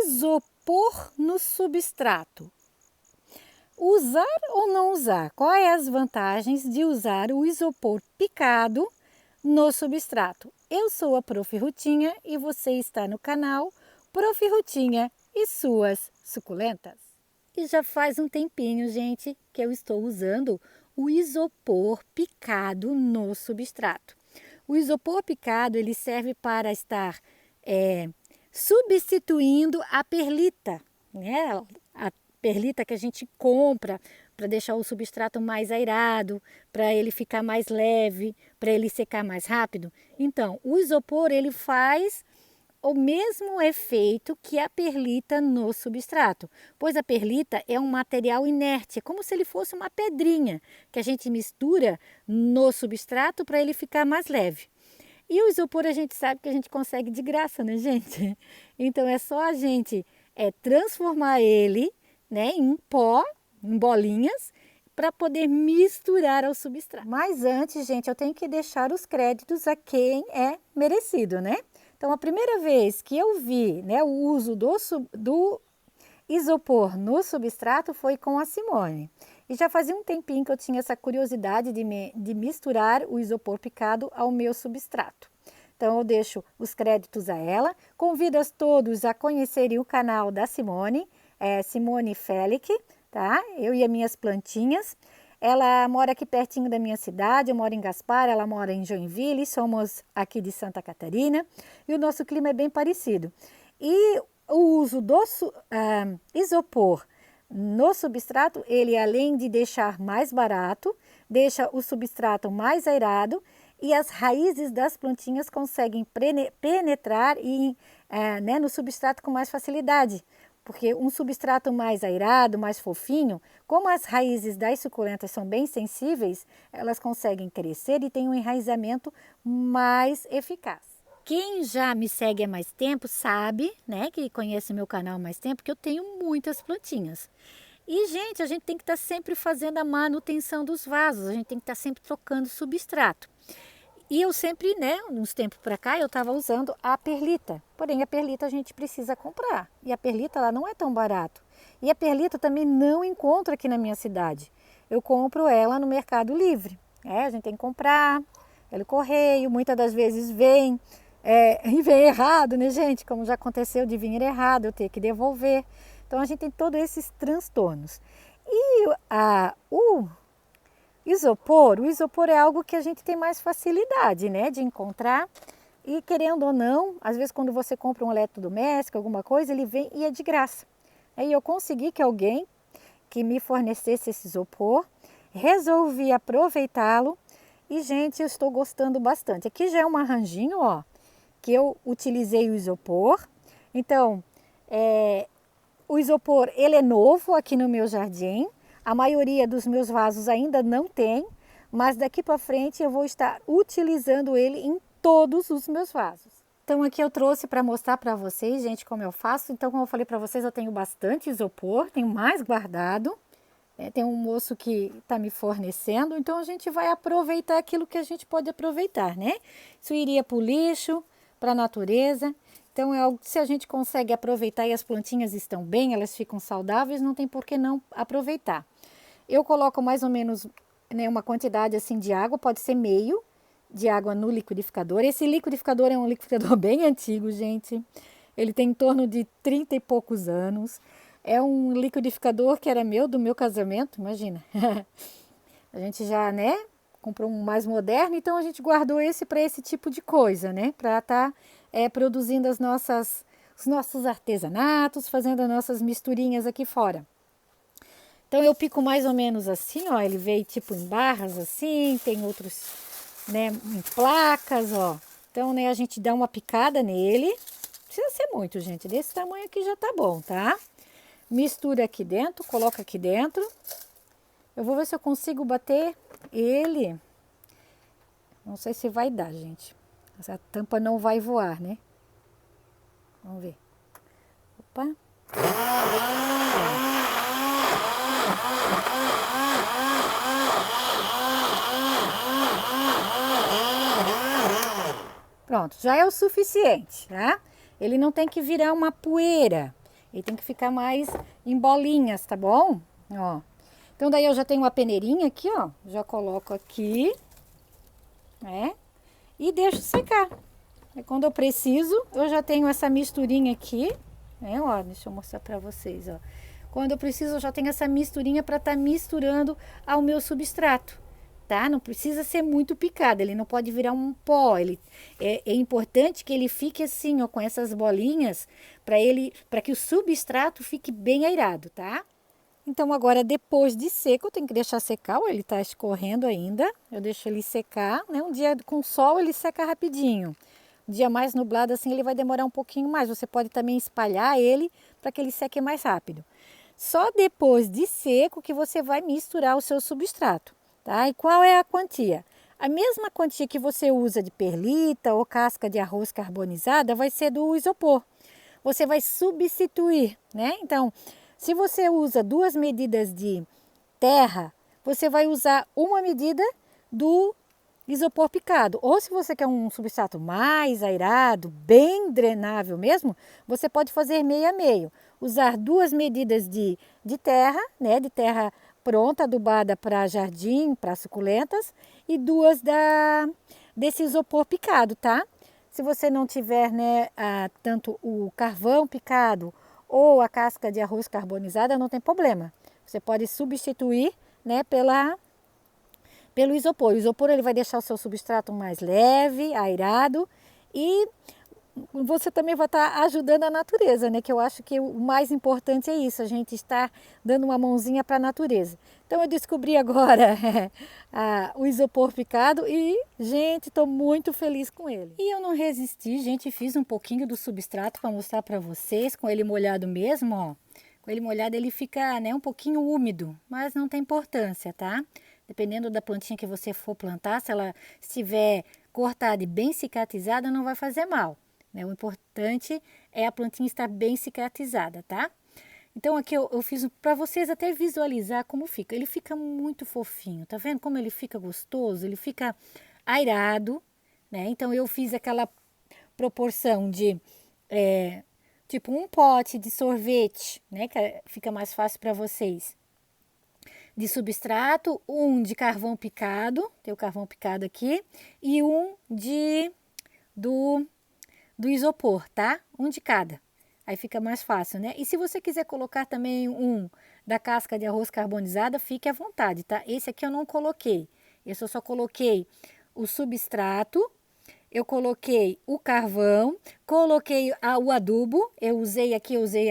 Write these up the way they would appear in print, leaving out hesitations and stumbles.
isopor no substrato. Usar ou não usar? Quais as vantagens de usar o isopor picado no substrato? Eu sou a Prof. Rutinha e você está no canal Prof. Rutinha e suas suculentas. E já faz um tempinho, gente, que eu estou usando o isopor picado no substrato. O isopor picado ele serve para estar substituindo a perlita, né? A perlita que a gente compra para deixar o substrato mais aerado, para ele ficar mais leve, para ele secar mais rápido. Então, o isopor ele faz o mesmo efeito que a perlita no substrato, pois a perlita é um material inerte, é como se ele fosse uma pedrinha que a gente mistura no substrato para ele ficar mais leve. E o isopor a gente sabe que a gente consegue de graça, né, gente? Então é só a gente transformar ele, né, em pó, em bolinhas, para poder misturar ao substrato. Mas antes, gente, eu tenho que deixar os créditos a quem é merecido, né? Então, a primeira vez que eu vi, né, o uso do isopor no substrato foi com a Simone. E já fazia um tempinho que eu tinha essa curiosidade de misturar o isopor picado ao meu substrato. Então, eu deixo os créditos a ela. Convido a todos a conhecerem o canal da Simone, Simone Felic, tá? Eu e as minhas plantinhas. Ela mora aqui pertinho da minha cidade, eu moro em Gaspar, ela mora em Joinville, somos aqui de Santa Catarina e o nosso clima é bem parecido. E o uso do isopor no substrato, ele além de deixar mais barato, deixa o substrato mais aerado e as raízes das plantinhas conseguem penetrar no substrato com mais facilidade. Porque um substrato mais aerado, mais fofinho, como as raízes das suculentas são bem sensíveis, elas conseguem crescer e têm um enraizamento mais eficaz. Quem já me segue há mais tempo sabe, né, que conhece meu canal há mais tempo, que eu tenho muitas plantinhas. E, gente, a gente tem que estar sempre fazendo a manutenção dos vasos, a gente tem que estar sempre trocando substrato. E eu sempre, né, uns tempos para cá, eu estava usando a perlita. Porém, a perlita a gente precisa comprar. E a perlita, ela não é tão barato. E a perlita também não encontro aqui na minha cidade. Eu compro ela no Mercado Livre. A gente tem que comprar pelo correio. Muitas das vezes vem errado, né, gente? Como já aconteceu de vir errado, eu ter que devolver. Então, a gente tem todos esses transtornos. E o isopor é algo que a gente tem mais facilidade, né, de encontrar. E querendo ou não, às vezes quando você compra um eletrodoméstico, alguma coisa, ele vem e é de graça. Aí eu consegui que alguém que me fornecesse esse isopor, resolvi aproveitá-lo e, gente, eu estou gostando bastante. Aqui já é um arranjinho, ó, que eu utilizei o isopor. Então, o isopor, ele é novo aqui no meu jardim. A maioria dos meus vasos ainda não tem, mas daqui para frente eu vou estar utilizando ele em todos os meus vasos. Então aqui eu trouxe para mostrar para vocês, gente, como eu faço. Então, como eu falei para vocês, eu tenho bastante isopor, tenho mais guardado. Tem um moço que está me fornecendo, então a gente vai aproveitar aquilo que a gente pode aproveitar, né? Isso iria para o lixo, para a natureza. Então, é algo que se a gente consegue aproveitar e as plantinhas estão bem, elas ficam saudáveis, não tem por que não aproveitar. Eu coloco mais ou menos, né, uma quantidade assim de água, pode ser meio de água no liquidificador. Esse liquidificador é um liquidificador bem antigo, gente. Ele tem em torno de 30 e poucos anos. É um liquidificador que era do meu casamento, imagina. A gente já, né, comprou um mais moderno, então a gente guardou esse para esse tipo de coisa, né? Para estar produzindo os nossos artesanatos, fazendo as nossas misturinhas aqui fora. Então eu pico mais ou menos assim, ó, ele veio tipo em barras assim, tem outros, né, em placas, ó. Então, né, a gente dá uma picada nele, não precisa ser muito, gente, desse tamanho aqui já tá bom, tá? Mistura aqui dentro, coloca aqui dentro. Eu vou ver se eu consigo bater ele, não sei se vai dar, gente. Essa tampa não vai voar, né? Vamos ver. Opa. Pronto, já é o suficiente, tá? Ele não tem que virar uma poeira. Ele tem que ficar mais em bolinhas, tá bom? Ó. Então daí eu já tenho uma peneirinha aqui, ó. Já coloco aqui, né? E deixo secar. E quando eu preciso, eu já tenho essa misturinha aqui, né? Ó, deixa eu mostrar pra vocês, ó. Quando eu preciso, eu já tenho essa misturinha para estar misturando ao meu substrato, tá? Não precisa ser muito picado, ele não pode virar um pó. É importante que ele fique assim, ó, com essas bolinhas, para que o substrato fique bem airado, tá? Então agora depois de seco, eu tenho que deixar secar, ó, ele tá escorrendo ainda. Eu deixo ele secar, né? Um dia com sol ele seca rapidinho. Um dia mais nublado assim, ele vai demorar um pouquinho mais. Você pode também espalhar ele para que ele seque mais rápido. Só depois de seco que você vai misturar o seu substrato, tá? E qual é a quantia? A mesma quantia que você usa de perlita ou casca de arroz carbonizada vai ser do isopor. Você vai substituir, né? Então, se você usa 2 medidas de terra, você vai usar 1 medida do isopor picado. Ou se você quer um substrato mais airado, bem drenável mesmo, você pode fazer meio a meio. Usar 2 medidas de terra, né? De terra pronta, adubada para jardim, para suculentas, e 2 desse isopor picado, tá? Se você não tiver, né, tanto o carvão picado ou a casca de arroz carbonizada, não tem problema. Você pode substituir, né, pelo isopor. O isopor ele vai deixar o seu substrato mais leve, airado, e você também vai estar ajudando a natureza, né? Que eu acho que o mais importante é isso, a gente estar dando uma mãozinha para a natureza. Então eu descobri agora o isopor picado e, gente, estou muito feliz com ele. E eu não resisti, gente, fiz um pouquinho do substrato para mostrar para vocês, com ele molhado mesmo, ó. Com ele molhado ele fica, né, um pouquinho úmido, mas não tem importância, tá? Dependendo da plantinha que você for plantar, se ela estiver cortada e bem cicatrizada, não vai fazer mal, né? O importante é a plantinha estar bem cicatrizada, tá? Então aqui eu fiz para vocês até visualizar como fica. Ele fica muito fofinho, tá vendo como ele fica gostoso? Ele fica airado, né? Então eu fiz aquela proporção de tipo um pote de sorvete, né? Que fica mais fácil para vocês. De substrato, um de carvão picado, tem o carvão picado aqui, e um do isopor, tá? Um de cada. Aí fica mais fácil, né? E se você quiser colocar também um da casca de arroz carbonizada, fique à vontade, tá? Esse aqui eu não coloquei. Esse eu só coloquei o substrato, eu coloquei o carvão, coloquei o adubo, eu usei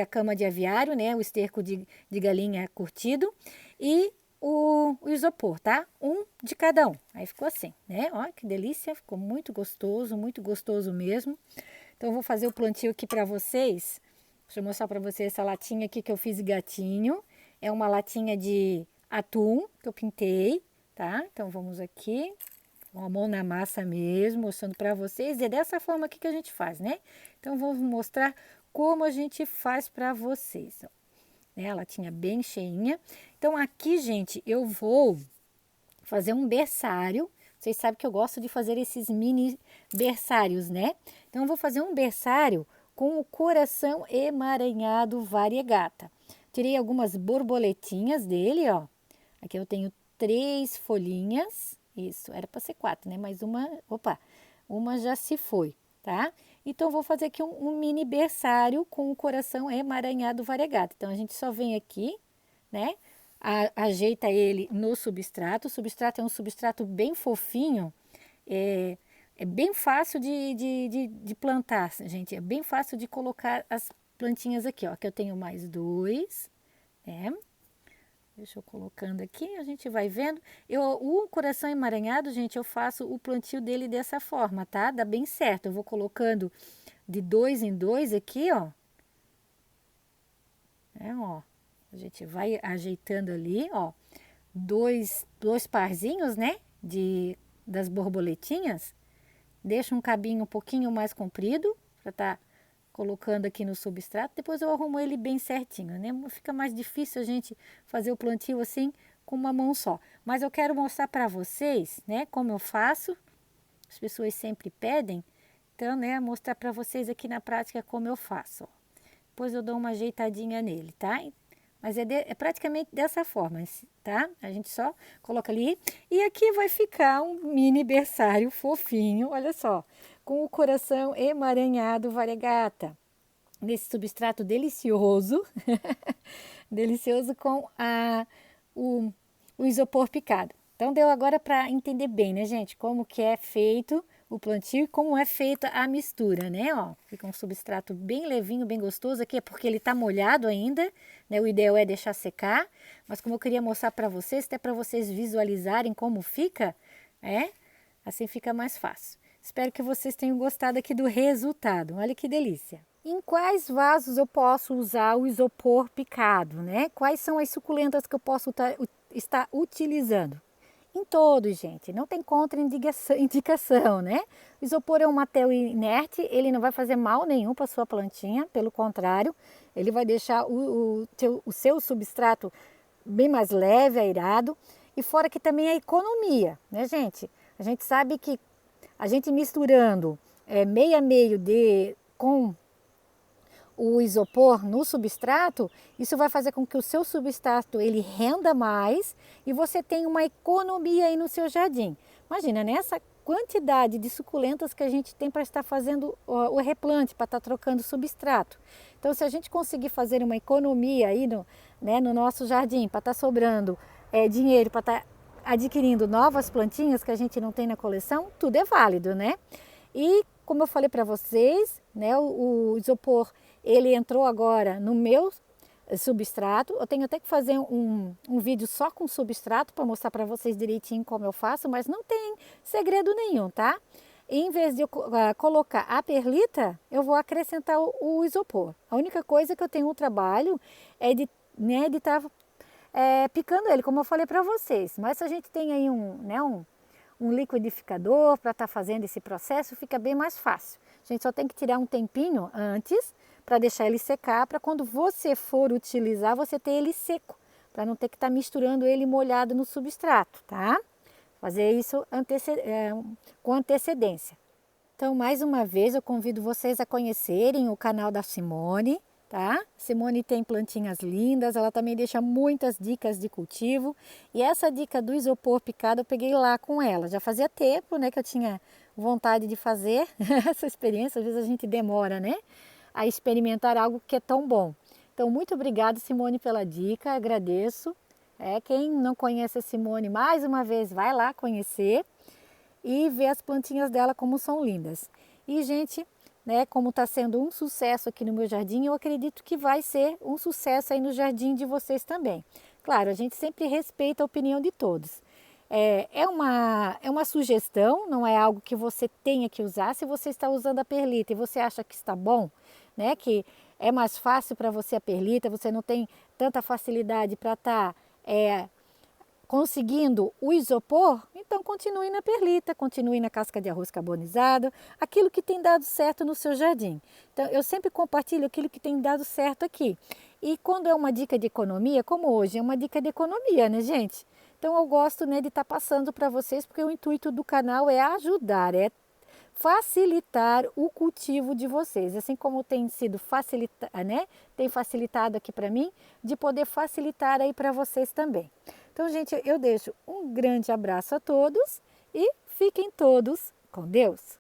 a cama de aviário, né? O esterco de galinha curtido e o isopor, tá? Um de cada um. Aí ficou assim, né? Ó, que delícia, ficou muito gostoso mesmo. Então, eu vou fazer o plantio aqui para vocês. Deixa eu mostrar para vocês essa latinha aqui que eu fiz gatinho. É uma latinha de atum que eu pintei, tá? Então, vamos aqui, com a mão na massa mesmo, mostrando para vocês. E é dessa forma aqui que a gente faz, né? Então, vou mostrar como a gente faz para vocês, ó. Né? A latinha bem cheinha. Então, aqui, gente, eu vou fazer um berçário. Vocês sabem que eu gosto de fazer esses mini berçários, né? Então, eu vou fazer um berçário com o coração emaranhado variegata. Tirei algumas borboletinhas dele, ó. Aqui eu tenho 3 folhinhas. Isso, era para ser 4, né? Mas uma já se foi, tá? Então, vou fazer aqui um mini berçário com o coração emaranhado variegata. Então, a gente só vem aqui, né? Ajeita ele no substrato. O substrato é um substrato bem fofinho, é bem fácil de plantar, gente. É bem fácil de colocar as plantinhas aqui, ó. Aqui eu tenho mais 2, né? Deixa eu colocando aqui, a gente vai vendo. O coração emaranhado, gente, eu faço o plantio dele dessa forma, tá? Dá bem certo. Eu vou colocando de 2 em 2 aqui, ó. Ó. A gente vai ajeitando ali, ó, dois parzinhos, né, das borboletinhas. Deixa um cabinho um pouquinho mais comprido para tá colocando aqui no substrato. Depois eu arrumo ele bem certinho, né? Fica mais difícil a gente fazer o plantio assim com uma mão só. Mas eu quero mostrar para vocês, né, como eu faço. As pessoas sempre pedem, então, né, mostrar para vocês aqui na prática como eu faço, ó. depois eu dou uma ajeitadinha nele, tá? Mas é praticamente dessa forma, tá? A gente só coloca ali. E aqui vai ficar um mini berçário fofinho, olha só. Com o coração emaranhado variegata. Nesse substrato delicioso. Delicioso com o, o isopor picado. Então deu agora para entender bem, né, gente? Como que é feito o plantio e como é feita a mistura, né? Ó, fica um substrato bem levinho, bem gostoso. Aqui é porque ele tá molhado ainda, né? O ideal é deixar secar. Mas como eu queria mostrar para vocês, até para vocês visualizarem como fica, assim fica mais fácil. Espero que vocês tenham gostado aqui do resultado. Olha que delícia! Em quais vasos eu posso usar o isopor picado, né? Quais são as suculentas que eu posso estar utilizando? Em todos, gente, não tem contraindicação, né? O isopor é um material inerte, ele não vai fazer mal nenhum para sua plantinha, pelo contrário, ele vai deixar o seu substrato bem mais leve, aerado. E fora que também é economia, né, gente? A gente sabe que a gente misturando meio a meio com o isopor no substrato, isso vai fazer com que o seu substrato ele renda mais e você tenha uma economia aí no seu jardim. Imagina, nessa quantidade de suculentas que a gente tem para estar fazendo o replante, para estar trocando substrato. Então, se a gente conseguir fazer uma economia aí no nosso jardim, para estar sobrando dinheiro, para estar adquirindo novas plantinhas que a gente não tem na coleção, tudo é válido, né? E como eu falei para vocês, né, o isopor ele entrou agora no meu substrato. Eu tenho até que fazer um vídeo só com substrato para mostrar para vocês direitinho como eu faço, mas não tem segredo nenhum, tá? E em vez de eu colocar a perlita, eu vou acrescentar o isopor. A única coisa que eu tenho o trabalho é de estar picando ele, como eu falei para vocês. Mas se a gente tem aí um liquidificador para estar fazendo esse processo, fica bem mais fácil. A gente só tem que tirar um tempinho antes para deixar ele secar, para quando você for utilizar, você ter ele seco, para não ter que estar misturando ele molhado no substrato, tá? Fazer isso com antecedência. Então, mais uma vez, eu convido vocês a conhecerem o canal da Simone, tá? Simone tem plantinhas lindas, ela também deixa muitas dicas de cultivo. E essa dica do isopor picado eu peguei lá com ela. Já fazia tempo, né, que eu tinha vontade de fazer essa experiência. Às vezes a gente demora, né, a experimentar algo que é tão bom. Então, muito obrigada, Simone, pela dica, agradeço. Quem não conhece a Simone, mais uma vez, vai lá conhecer e ver as plantinhas dela como são lindas. E, gente, né, como está sendo um sucesso aqui no meu jardim, eu acredito que vai ser um sucesso aí no jardim de vocês também. Claro, a gente sempre respeita a opinião de todos. É uma sugestão, não é algo que você tenha que usar. Se você está usando a perlita e você acha que está bom, né, que é mais fácil para você a perlita, você não tem tanta facilidade para estar conseguindo o isopor, então continue na perlita, continue na casca de arroz carbonizado, aquilo que tem dado certo no seu jardim. Então eu sempre compartilho aquilo que tem dado certo aqui. E quando é uma dica de economia, como hoje é uma dica de economia, né, gente? Então eu gosto, né, de estar passando para vocês, porque o intuito do canal é ajudar, é facilitar o cultivo de vocês, assim como tem sido tem facilitado aqui para mim, de poder facilitar aí para vocês também. Então, gente, eu deixo um grande abraço a todos e fiquem todos com Deus.